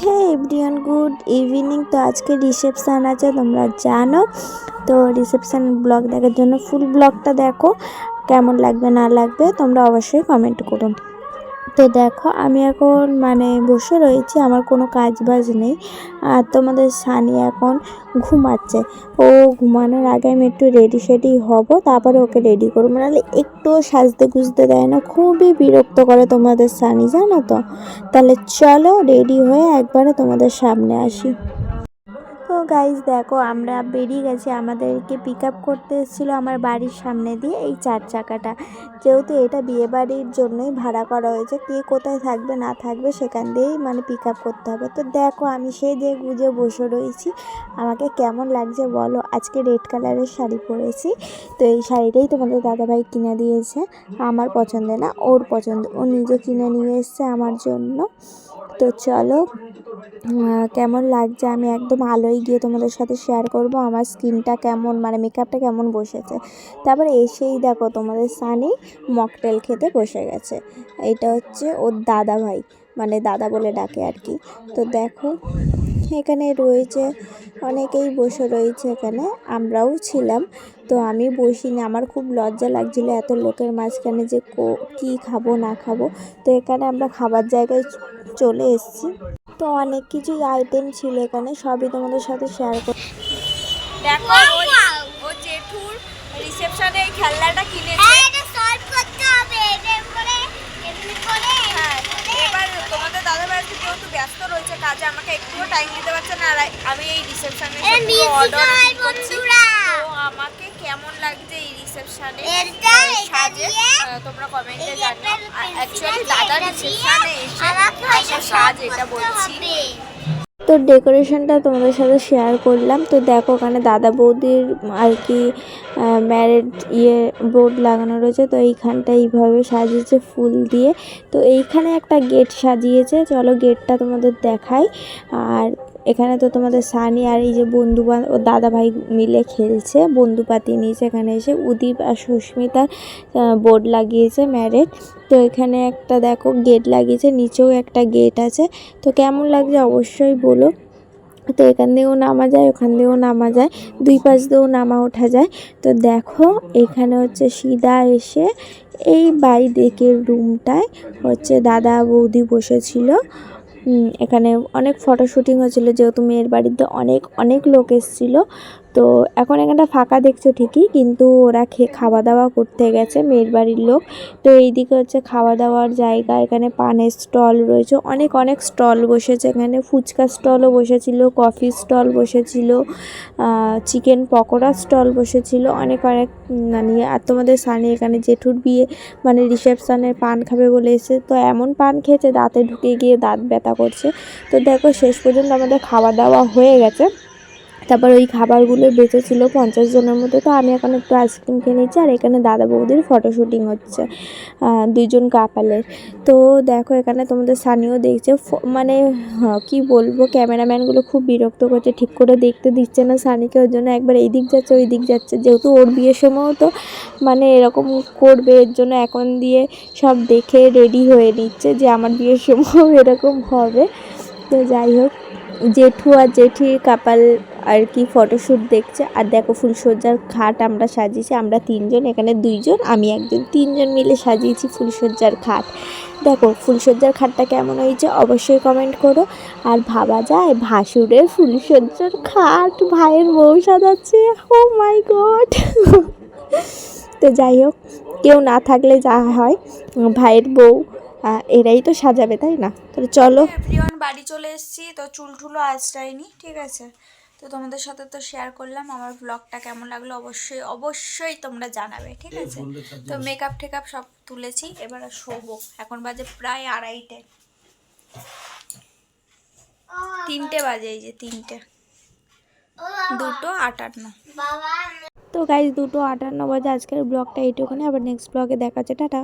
হে everyone, good evening. তো আজকে reception আছে, তোমরা জানো। তো রিসেপশান ব্লগ দেখার জন্য ফুল ব্লগটা দেখো, কেমন লাগবে না লাগবে তোমরা অবশ্যই কমেন্ট করো। তো দেখো আমি এখন বসে রয়েছি, আমার কোনো কাজ বাজ নেই। আর তোমাদের সানি এখন ঘুমাচ্ছে। ও ঘুমানোর আগে আমি একটু রেডি সেডি হব, তারপরে ওকে রেডি করবো, নাহলে একটুও সাজতে গুজতে দেয় না, খুবই বিরক্ত করে তোমাদের সানি, জানো তো। তাহলে চলো রেডি হয়ে একবারে তোমাদের সামনে আসি। তো গাইজ দেখো, আমরা বেরিয়ে গেছি। আমাদেরকে পিক আপ করতে এসেছিলো আমার বাড়ির সামনে দিয়ে এই 4 চাকাটা। যেহেতু এটা বিয়েবাড়ির জন্যই ভাড়া করা হয়েছে, কে কোথায় থাকবে না থাকবে সেখান দিয়েই পিক আপ করতে হবে। তো দেখো আমি সেজে গুজে বসে রয়েছি। আমাকে কেমন লাগছে বলো। আজকে রেড কালারের শাড়ি পরেছি। তো এই শাড়িটাই তোমাদের দাদাভাই কিনে দিয়েছে, আমার পছন্দ না, ওর পছন্দ, ও নিজে কিনে নিয়ে এসছে আমার জন্য। তো চলো কেমন লাগছে আমি একদম আলোয় গিয়ে তোমাদের সাথে শেয়ার করব আমার স্কিনটা কেমন, মেকআপটা কেমন বসেছে। তারপরে এসেই দেখো তোমাদের সানি মকটেল খেতে বসে গেছে। এটা হচ্ছে ওর দাদা ভাই, দাদা বলে ডাকে আর কি। তো দেখো এখানে রয়েছে অনেকেই বসে রয়েছে, এখানে আমরাও ছিলাম। তো আমি বসিনি, আমার খুব লজ্জা লাগছিলো এত লোকের মাঝখানে যে কী খাবো না খাবো। তো এখানে আমরা খাবার জায়গায় চলে এসেছি। তো অনেক কিছুই আইটেম ছিল এখানে, সবই তোমাদের সাথে শেয়ার করি। দেখো ও জেঠুর রিসেপশনে এই খেলনাটা কিনেছে। হ্যাঁ, এবার তোমাদের দাদাভাই যেহেতু ব্যস্ত রয়েছে কাজে, আমাকে একটুও টাইম দিতে পারছে না। আর আমি এই রিসেপশনে অর্ডার করছি। তো আমাকে কেমন লাগছে এই রিসেপশনে সাজে তোমরা কমেন্টে জানিও। অ্যাকচুয়ালি দাদা রিসেপশনে এসে সাজ এটা বলছি। তো ডেকোরেশনটা তোমাদের সাথে শেয়ার করলাম। তো দেখো ওখানে দাদা বৌদির আর কি ম্যারেড বোর্ড লাগানো রয়েছে। তো এইখানটা এইভাবে সাজিয়েছে ফুল দিয়ে। তো এইখানে একটা গেট সাজিয়েছে, চলো গেটটা তোমাদের দেখাই। আর এখানে তো তোমাদের সানি আর এই যে বন্ধু ও দাদা ভাই মিলে খেলছে, বন্ধু পাতি নিয়েছে। এখানে এসে উদীপ আর সুস্মিতার বোর্ড লাগিয়েছে ম্যারেড। তো এখানে একটা দেখো গেট লাগিয়েছে, নিচেও একটা গেট আছে। তো কেমন লাগছে অবশ্যই বলো। তো এখান দিয়েও নামা যায়, ওখান দিয়েও নামা যায়, দুই পাশ দিয়েও নামা ওঠা যায়। তো দেখো এখানে হচ্ছে সিধা এসে এই বাই দিকের রুমটায় হচ্ছে দাদা বৌদি বসেছিল। এখানে অনেক ফটো শুটিং হয়েছিলো, যেহেতু মেয়ের বাড়িতে অনেক অনেক লোক এসেছিলো। তো এখন এখানটা ফাঁকা দেখছো ঠিকই, কিন্তু ওরা খাওয়া দাওয়া করতে গেছে মেয়ের বাড়ির লোক। তো এইদিকে হচ্ছে খাওয়া দাওয়ার জায়গা, এখানে পানের স্টল রয়েছে, অনেক অনেক স্টল বসেছে। এখানে ফুচকা স্টলও বসেছিল, কফি স্টল বসেছিল, চিকেন পকোড়া স্টল বসেছিল, অনেক অনেক আর তোমাদের সানি এখানে জেঠুর বিয়ে রিসেপশনের পান খাবে বলে এসে, তো এমন পান খেয়েছে দাঁতে ঢুকে গিয়ে দাঁত ব্যথা করছে। তো দেখো শেষ পর্যন্ত আমাদের খাওয়া দাওয়া হয়ে গেছে। তারপর ওই খাবারগুলো বেঁচেছিলো 50 জনের মতো। তো আমি এখন একটু আইসক্রিম খেয়ে নিচ্ছি, আর এখানে দাদা বৌদির ফটো শুটিং হচ্ছে দুইজন কাপালের। তো দেখো এখানে তোমাদের সানিও দেখছে, কি বলবো, ক্যামেরাম্যানগুলো খুব বিরক্ত করছে, ঠিক করে দেখতে দিচ্ছে না সানিকে। ওর জন্য একবার এই দিক যাচ্ছে ওই দিক যাচ্ছে, যেহেতু ওর বিয়ের সময়ও তো এরকম করবে, এর জন্য এখন দিয়ে সব দেখে রেডি হয়ে নিচ্ছে যে আমার বিয়ের সময়ও এরকম হবে। তো যাই হোক, জেঠু আর জেঠির কাপাল আর কি ফটোশ্যুট দেখছে। আর দেখো ফুলসজ্জার খাট আমরা সাজিয়েছি, আমরা 3 জন, এখানে 2 জন আমি একজন, 3 জন মিলে সাজিয়েছি ফুলসজ্জার খাট। দেখো ফুলসজ্জার খাটটা কেমন হয়েছে অবশ্যই কমেন্ট করো। আর ভাবা যায় ভাসুরের ফুলসজ্জার খাট ভাইয়ের বউ সাজাচ্ছে, ও মাই গড। তো যাই হোক, কেউ না থাকলে যা হয়, ভাইয়ের বউ এরাই তো সাজাবে, তাই না? তাহলে চলো। এভরিওয়ান, বাড়ি চলে এসেছি। তো চুল টুলো আঁচড়াইনি, ঠিক আছে। তো তোমাদের সাথে তো শেয়ার করলাম, আমার ব্লগটা কেমন লাগলো অবশ্যই অবশ্যই তোমরা জানাবে, ঠিক আছে। তো মেকআপ টেকআপ সব তুলেছি, এবার শোবো। এখন বাজে প্রায় 2:30, 3টে বাজে, এই যে 3টে, 2:58। তো গাইজ 2:58 বাজে। আজকের ব্লগটা এইটুকুনি, আবার নেক্সট ব্লগে দেখা হচ্ছে, টাটা।